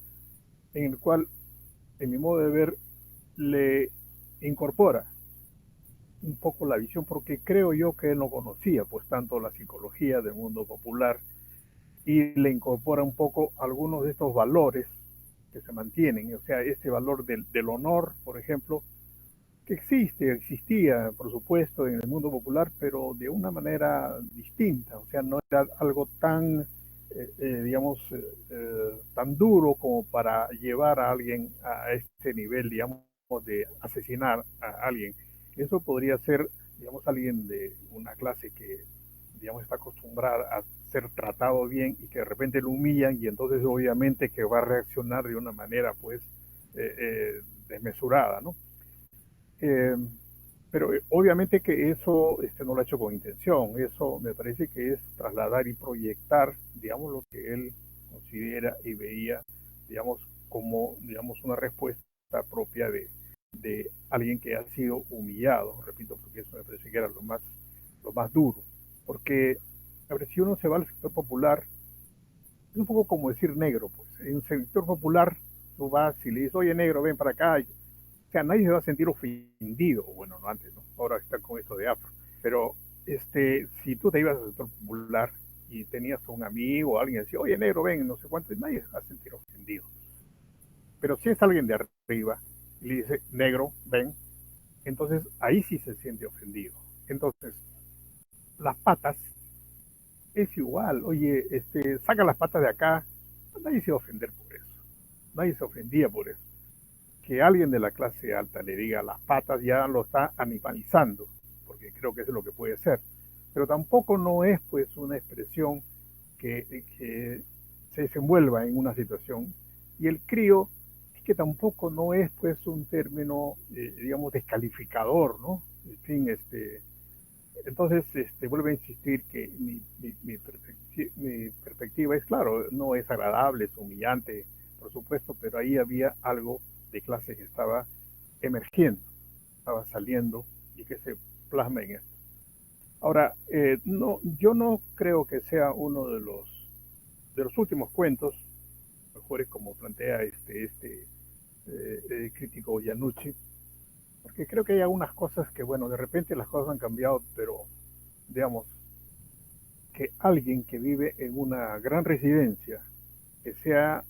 en el cual, en mi modo de ver, le incorpora un poco la visión, porque creo yo que él no conocía pues tanto la psicología del mundo popular y le incorpora un poco algunos de estos valores que se mantienen, o sea, este valor del honor, por ejemplo, que existía, por supuesto, en el mundo popular, pero de una manera distinta, o sea, no era algo tan, digamos, tan duro como para llevar a alguien a este nivel, digamos, de asesinar a alguien. Eso podría ser, digamos, alguien de una clase que, digamos, está acostumbrada a ser tratado bien y que de repente lo humillan y entonces obviamente que va a reaccionar de una manera, pues, desmesurada, ¿no? Eh, pero obviamente que eso no lo ha hecho con intención, eso me parece que es trasladar y proyectar, digamos, lo que él considera y veía, digamos, como, digamos, una respuesta propia de alguien que ha sido humillado, repito, porque eso me parece que era lo más duro, porque, a ver, si uno se va al sector popular, es un poco como decir negro, pues, en un sector popular tú vas y le dices, oye negro, ven para acá, o sea, nadie se va a sentir ofendido, bueno, no antes, ¿no? Ahora está con esto de afro, pero si tú te ibas al sector popular y tenías un amigo o alguien que decía, oye, negro, ven, no sé cuánto, nadie se va a sentir ofendido. Pero si es alguien de arriba y le dice, negro, ven, entonces ahí sí se siente ofendido. Entonces, las patas es igual, oye, saca las patas de acá, nadie se va a ofender por eso, nadie se ofendía por eso. Que alguien de la clase alta le diga las patas ya lo está animalizando, porque creo que eso es lo que puede ser. Pero tampoco no es pues una expresión que se desenvuelva en una situación. Y el crío, que tampoco no es pues un término, digamos, descalificador, ¿no? En fin, entonces vuelvo a insistir que mi perspectiva es, claro, no es agradable, es humillante, por supuesto, pero ahí había algo de clase que estaba emergiendo, estaba saliendo y que se plasma en esto. Ahora, no, yo no creo que sea uno de los últimos cuentos, mejores como plantea crítico Iannucci, porque creo que hay algunas cosas que, bueno, de repente las cosas han cambiado, pero digamos, que alguien que vive en una gran residencia, que sea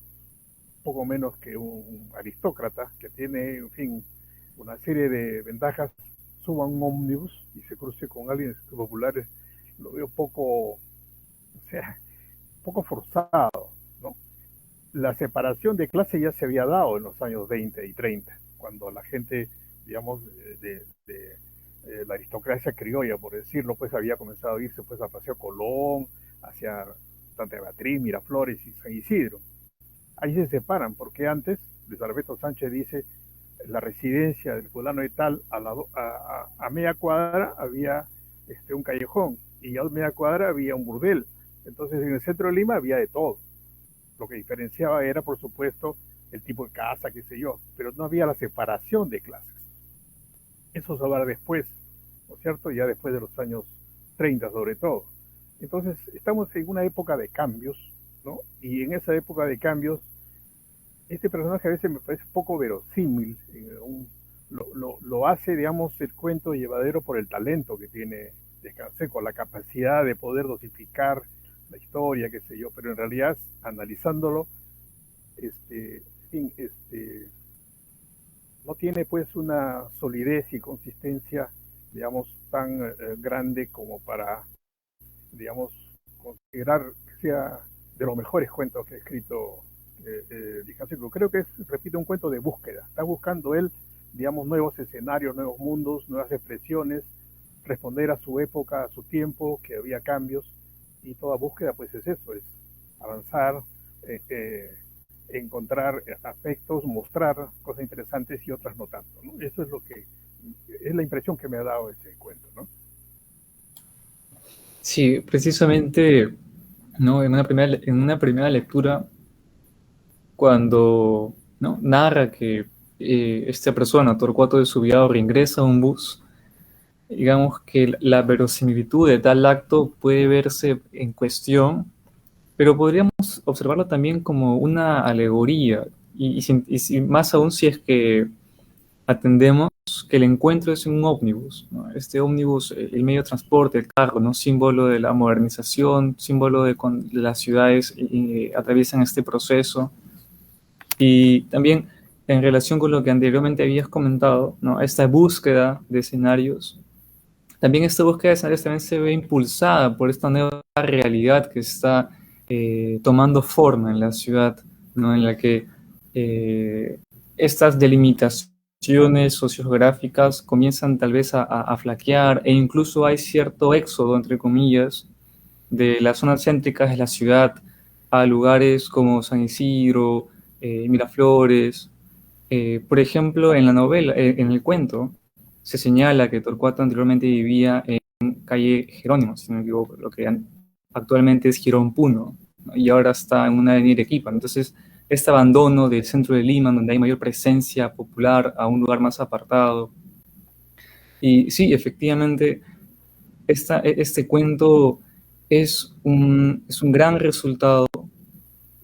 poco menos que un aristócrata, que tiene, en fin, una serie de ventajas, suba a un ómnibus y se cruce con alguien de sectores populares, lo veo poco, o sea, poco forzado, ¿no? La separación de clase ya se había dado en los años 20 y 30, cuando la gente, digamos, la aristocracia criolla, por decirlo, pues había comenzado a irse pues a Paseo Colón, hacia Santa Beatriz, Miraflores y San Isidro. Ahí se separan, porque antes, Luis Alberto Sánchez dice, la residencia del fulano y tal, a media cuadra había un callejón, y a media cuadra había un burdel. Entonces en el centro de Lima había de todo. Lo que diferenciaba era, por supuesto, el tipo de casa, qué sé yo, pero no había la separación de clases. Eso se va a dar después, ¿no es cierto? Ya después de los años 30 sobre todo. Entonces estamos en una época de cambios, ¿no? Y en esa época de cambios, este personaje a veces me parece poco verosímil. Lo hace, digamos, el cuento llevadero por el talento que tiene Descanseco, la capacidad de poder dosificar la historia, qué sé yo, pero en realidad, analizándolo, en fin, no tiene pues una solidez y consistencia, digamos, tan grande como para, digamos, considerar que sea de los mejores cuentos que ha escrito Descanseco. Creo que es, repito, un cuento de búsqueda. Está buscando él, digamos, nuevos escenarios, nuevos mundos, nuevas expresiones, responder a su época, a su tiempo, que había cambios, y toda búsqueda pues es eso, es avanzar, encontrar aspectos, mostrar cosas interesantes y otras no tanto, ¿no? Eso es lo que es la impresión que me ha dado ese cuento, ¿no? Sí, precisamente, ¿no? En una primera lectura, cuando, ¿no?, narra que esta persona, Torcuato de Subiado, reingresa a un bus, digamos que la verosimilitud de tal acto puede verse en cuestión, pero podríamos observarlo también como una alegoría, más aún si es que atendemos que el encuentro es un ómnibus, ¿no? Este ómnibus, el medio de transporte, el carro, ¿no?, símbolo de la modernización, símbolo de cuando las ciudades atraviesan este proceso. Y también en relación con lo que anteriormente habías comentado, ¿no?, esta búsqueda de escenarios, también esta búsqueda de escenarios también se ve impulsada por esta nueva realidad que está tomando forma en la ciudad, ¿no?, en la que estas delimitaciones sociográficas comienzan tal vez a flaquear, e incluso hay cierto éxodo, entre comillas, de las zonas céntricas de la ciudad a lugares como San Isidro, Miraflores. Por ejemplo, en la novela, en el cuento, se señala que Torcuato anteriormente vivía en calle Jerónimo, si no me equivoco, lo que actualmente es Girón Puno, ¿no?, y ahora está en una avenida Arequipa. Entonces, este abandono del centro de Lima, donde hay mayor presencia popular, a un lugar más apartado. Y sí, efectivamente, este cuento es un gran resultado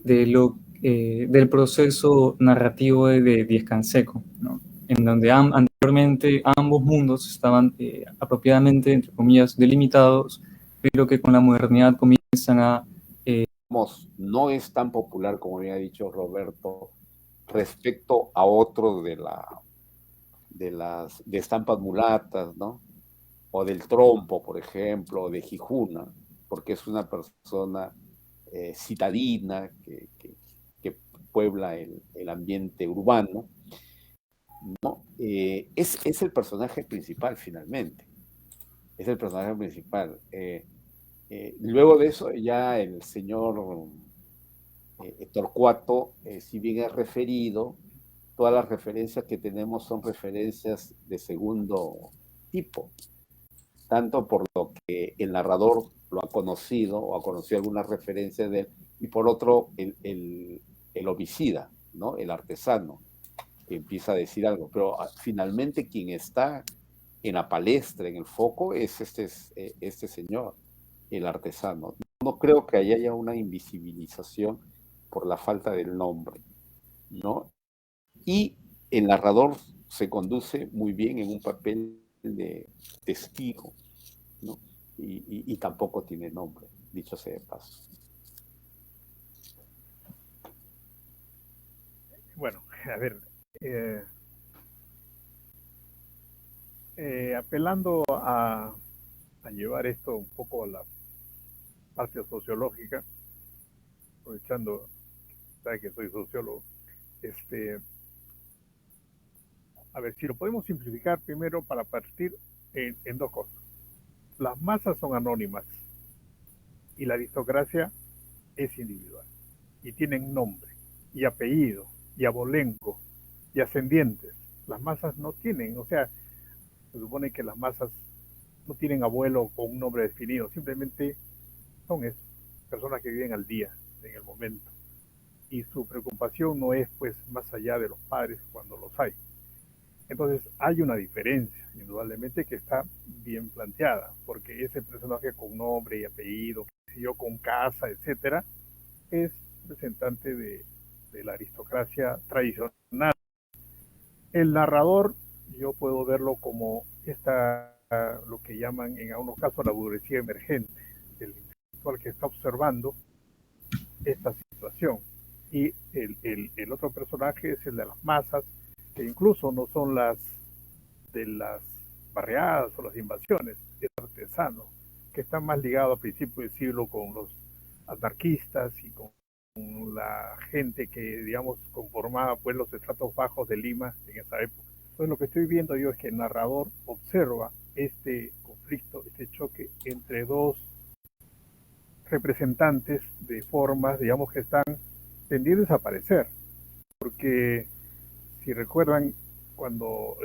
del proceso narrativo de Díez Canseco, ¿no?, en donde anteriormente ambos mundos estaban apropiadamente, entre comillas, delimitados, pero que con la modernidad comienzan a... no es tan popular, como había dicho Roberto, respecto a otros de estampas mulatas, ¿no? O del Trompo, por ejemplo, o de Gijuna, porque es una persona citadina que puebla el ambiente urbano, ¿no? Es el personaje principal finalmente, es el personaje principal. Luego de eso ya el señor Torcuato, si bien es referido, todas las referencias que tenemos son referencias de segundo tipo, tanto por lo que el narrador lo ha conocido o ha conocido algunas referencias de él, y por otro el homicida, ¿no?, el artesano, que empieza a decir algo, pero finalmente quien está en la palestra, en el foco, es este señor, el artesano. No creo que haya una invisibilización por la falta del nombre, ¿no? Y el narrador se conduce muy bien en un papel de testigo, ¿no? Y tampoco tiene nombre, dicho sea de paso. Bueno, a ver, apelando a a llevar esto un poco a la parte sociológica, aprovechando, sabe que soy sociólogo, a ver, si lo podemos simplificar primero para partir en dos cosas. Las masas son anónimas y la aristocracia es individual y tienen nombre y apellido y abolengo y ascendientes. Las masas no tienen, o sea, se supone que las masas no tienen abuelo con un nombre definido, simplemente son eso, personas que viven al día, en el momento. Y su preocupación no es pues más allá de los padres cuando los hay. Entonces hay una diferencia, indudablemente, que está bien planteada, porque ese personaje con nombre y apellido, yo con casa, etcétera, es representante de la aristocracia tradicional. El narrador, yo puedo verlo como lo que llaman en algunos casos la burguesía emergente, el intelectual que está observando esta situación. Y el otro personaje es el de las masas, que incluso no son las de las barriadas o las invasiones, es artesano, que está más ligado a principios de siglo con los anarquistas y con la gente que, digamos, conformaba pues los estratos bajos de Lima en esa época. Entonces lo que estoy viendo yo es que el narrador observa este conflicto, este choque entre dos representantes de formas, digamos, que están tendiendo a desaparecer, porque si recuerdan cuando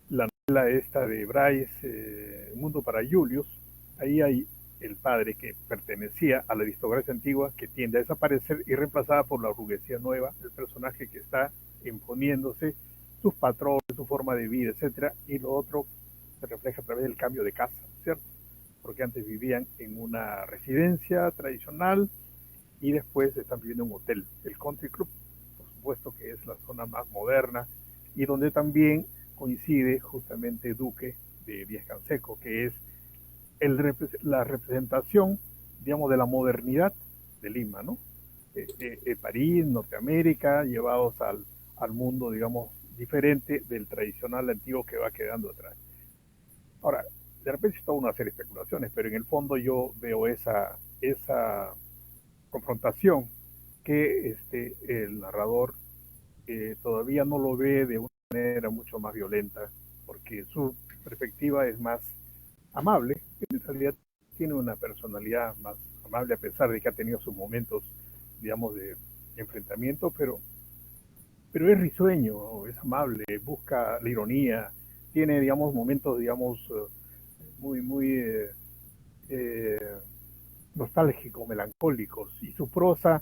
la novela esta de Bryce, Mundo para Julius, ahí hay el padre que pertenecía a la aristocracia antigua que tiende a desaparecer y reemplazada por la burguesía nueva, el personaje que está imponiéndose sus patrones, su forma de vida, etcétera, y lo otro se refleja a través del cambio de casa, ¿cierto? Porque antes vivían en una residencia tradicional y después están viviendo en un hotel, el Country Club, por supuesto que es la zona más moderna y donde también coincide justamente Duque de Díaz Canseco, que es la representación, digamos, de la modernidad de Lima, ¿no? París, Norteamérica, llevados al mundo, digamos, diferente del tradicional antiguo que va quedando atrás. Ahora, de repente es toda una serie de especulaciones, pero en el fondo yo veo esa confrontación que el narrador todavía no lo ve de una manera mucho más violenta, porque su perspectiva es más amable, en realidad tiene una personalidad más amable a pesar de que ha tenido sus momentos, digamos, de enfrentamiento, pero es risueño, es amable, busca la ironía, tiene, digamos, momentos, digamos, muy nostálgicos, melancólicos, y su prosa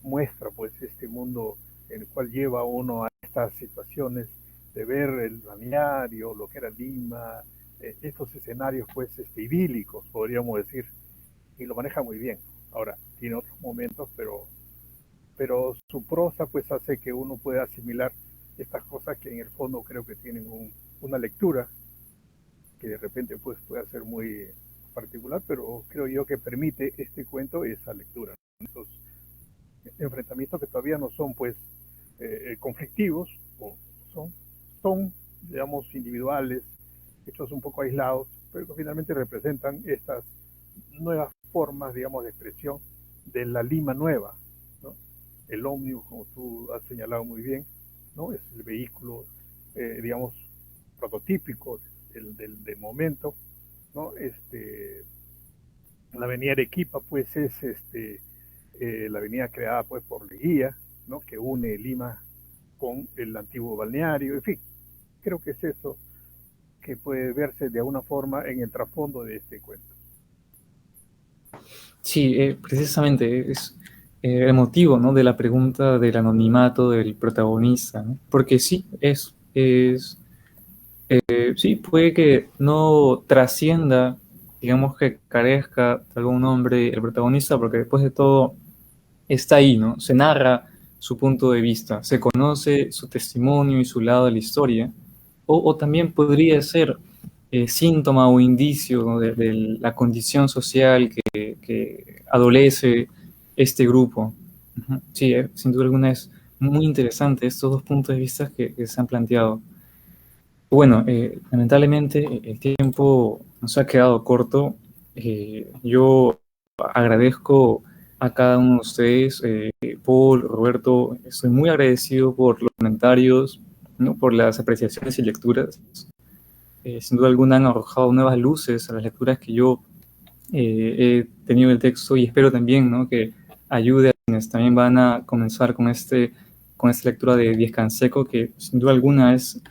muestra pues este mundo en el cual lleva a uno a estas situaciones de ver el balneario, lo que era Lima, estos escenarios pues idílicos, podríamos decir, y lo maneja muy bien. Ahora, tiene otros momentos, pero su prosa pues hace que uno pueda asimilar estas cosas que en el fondo creo que tienen una lectura que de repente pues puede ser muy particular, pero creo yo que permite este cuento esa lectura, ¿no? Esos enfrentamientos que todavía no son pues conflictivos, o son, digamos, individuales, hechos un poco aislados, pero que finalmente representan estas nuevas formas, digamos, de expresión de la Lima nueva, ¿no? El ómnibus, como tú has señalado muy bien, ¿no? Es el vehículo, digamos, prototípico del momento, ¿no? La avenida Arequipa, pues, es la avenida creada pues por Leguía, ¿no? Que une Lima con el antiguo balneario, en fin, creo que es eso que puede verse de alguna forma en el trasfondo de este cuento. Sí, precisamente es el motivo, ¿no?, de la pregunta del anonimato del protagonista, ¿no? Porque sí, sí, puede que no trascienda, digamos que carezca de algún nombre el protagonista, porque después de todo está ahí, ¿no? Se narra su punto de vista, se conoce su testimonio y su lado de la historia, o también podría ser síntoma o indicio, ¿no?, de la condición social que adolece este grupo. Ujú. Sí, sin duda alguna es muy interesante estos dos puntos de vista que se han planteado. Bueno, lamentablemente el tiempo nos ha quedado corto. Yo agradezco a cada uno de ustedes, Paul, Roberto, estoy muy agradecido por los comentarios, ¿no? Por las apreciaciones y lecturas. Sin duda alguna han arrojado nuevas luces a las lecturas que yo he tenido el texto y espero también, ¿no? Que ayude a quienes también van a comenzar con esta lectura de Díez Canseco, que sin duda alguna es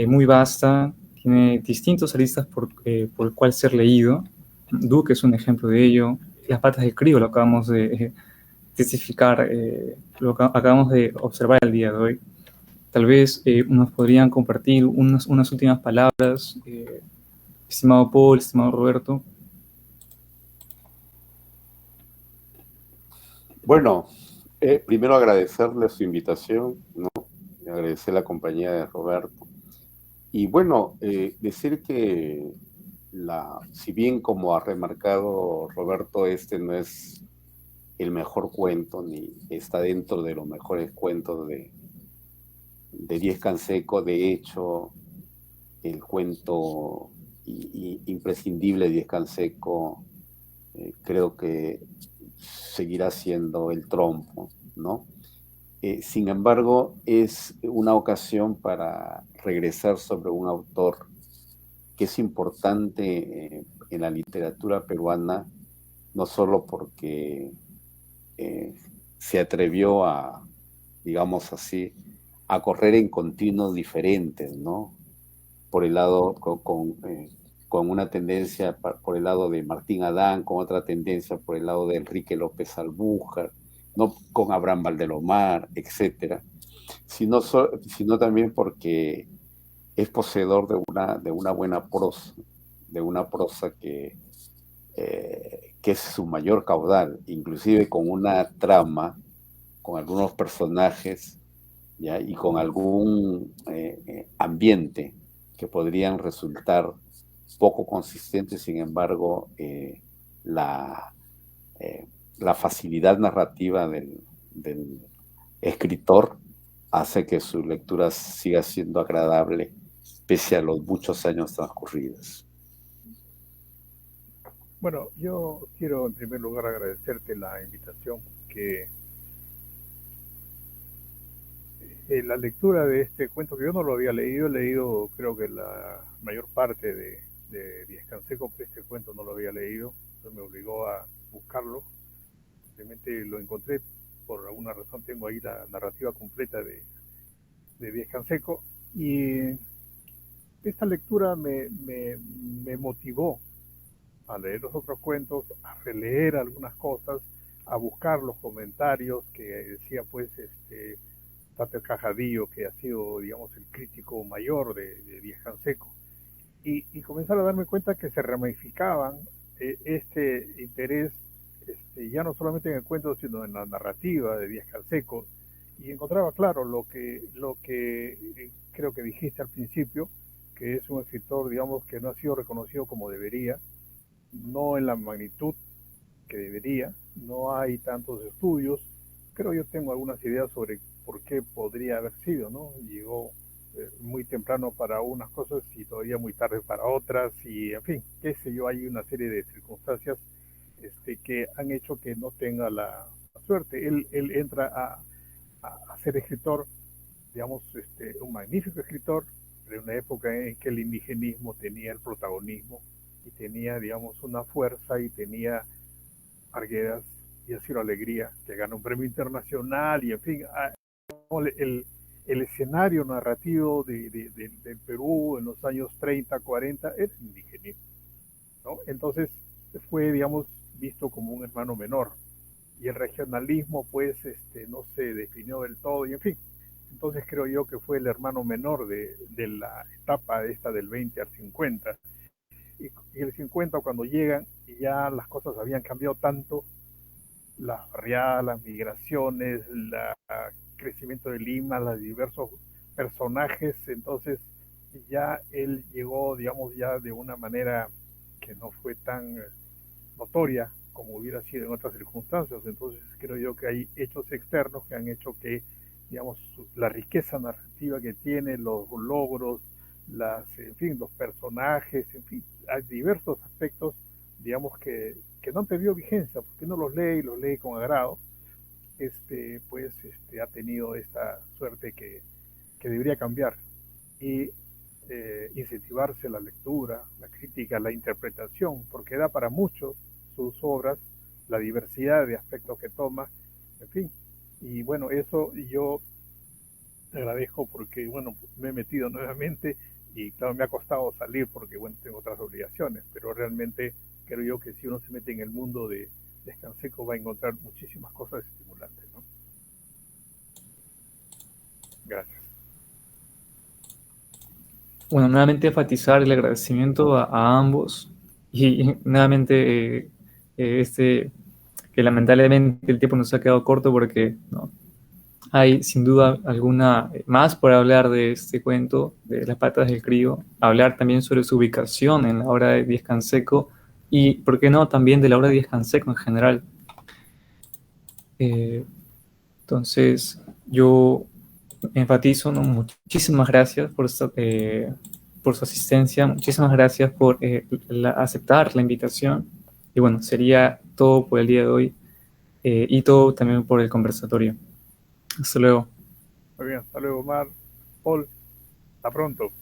muy vasta, tiene distintos aristas por el cual ser leído. Duque es un ejemplo de ello. Las patas del crío lo acabamos de testificar, acabamos de observar el día de hoy. Tal vez nos podrían compartir unas últimas palabras, estimado Paul, estimado Roberto. Bueno, primero agradecerle su invitación, ¿no? Agradecer la compañía de Roberto. Y bueno, decir que si bien como ha remarcado Roberto, este no es el mejor cuento, ni está dentro de los mejores cuentos de Díez Canseco. De hecho, el cuento imprescindible de Díez Canseco creo que seguirá siendo El Trompo, ¿no? Sin embargo, es una ocasión para regresar sobre un autor que es importante en la literatura peruana, no solo porque se atrevió a, digamos así, a correr en continuos diferentes, ¿no? Por el lado, con una tendencia por el lado de Martín Adán, con otra tendencia por el lado de Enrique López Albújar, no con Abraham Valdelomar, etcétera, sino también porque es poseedor de una buena prosa, de una prosa que es su mayor caudal, inclusive con una trama, con algunos personajes, ¿ya? Y con algún ambiente que podrían resultar poco consistentes. Sin embargo, la, la facilidad narrativa del escritor hace que su lectura siga siendo agradable pese a los muchos años transcurridos. Bueno, yo quiero en primer lugar agradecerte la invitación, que la lectura de este cuento, que yo no lo había leído, he leído creo que la mayor parte de Díez Canseco, pero este cuento no lo había leído, entonces me obligó a buscarlo. Simplemente lo encontré, por alguna razón tengo ahí la narrativa completa de Díez Canseco, y esta lectura me motivó a leer los otros cuentos, a releer algunas cosas, a buscar los comentarios que decía pues Tato Cajadillo, que ha sido, digamos, el crítico mayor de Díez Canseco, y comenzar a darme cuenta que se ramificaban este interés, ya no solamente en el cuento, sino en la narrativa de Díez Canseco, y encontraba claro lo que creo que dijiste al principio, que es un escritor, digamos, que no ha sido reconocido como debería, no en la magnitud que debería, no hay tantos estudios. Creo yo tengo algunas ideas sobre por qué podría haber sido, ¿no? Llegó muy temprano para unas cosas y todavía muy tarde para otras, y en fin, qué sé yo, hay una serie de circunstancias que han hecho que no tenga la suerte. Él entra a ser escritor, digamos, un magnífico escritor, de una época en que el indigenismo tenía el protagonismo y tenía, digamos, una fuerza, y tenía Arguedas y Ciro Alegría, que gana un premio internacional, y en fin, el escenario narrativo del Perú en los años 30, 40 era indigenismo, ¿no? Entonces fue, digamos, visto como un hermano menor, y el regionalismo pues no se definió del todo, y en fin, entonces creo yo que fue el hermano menor de la etapa esta del 20 al 50, y el 50 cuando llegan y ya las cosas habían cambiado tanto, las barriadas, las migraciones, el crecimiento de Lima, los diversos personajes, entonces ya él llegó, digamos, ya de una manera que no fue tan notoria como hubiera sido en otras circunstancias. Entonces creo yo que hay hechos externos que han hecho que, digamos, la riqueza narrativa que tiene, los logros, en fin, los personajes, en fin, hay diversos aspectos, digamos, que no han perdido vigencia, porque uno los lee con agrado, pues ha tenido esta suerte que debería cambiar y incentivarse la lectura, la crítica, la interpretación, porque da para muchos sus obras, la diversidad de aspectos que toma, en fin. Y bueno, eso yo agradezco porque, bueno, me he metido nuevamente y claro, me ha costado salir porque, bueno, tengo otras obligaciones, pero realmente creo yo que si uno se mete en el mundo de Descanseco va a encontrar muchísimas cosas estimulantes, ¿no? Gracias. Bueno, nuevamente enfatizar el agradecimiento a ambos y nuevamente que lamentablemente el tiempo nos ha quedado corto porque no, hay sin duda alguna más por hablar de este cuento, de las patas del crío, hablar también sobre su ubicación en la obra de Díez Canseco y, ¿por qué no?, también de la obra de Díez Canseco en general. Entonces, yo enfatizo, ¿no? Muchísimas gracias por su asistencia, muchísimas gracias por aceptar la invitación y bueno, sería todo por el día de hoy y todo también por el conversatorio. Hasta luego. Muy bien, hasta luego, Omar. Paul, hasta pronto.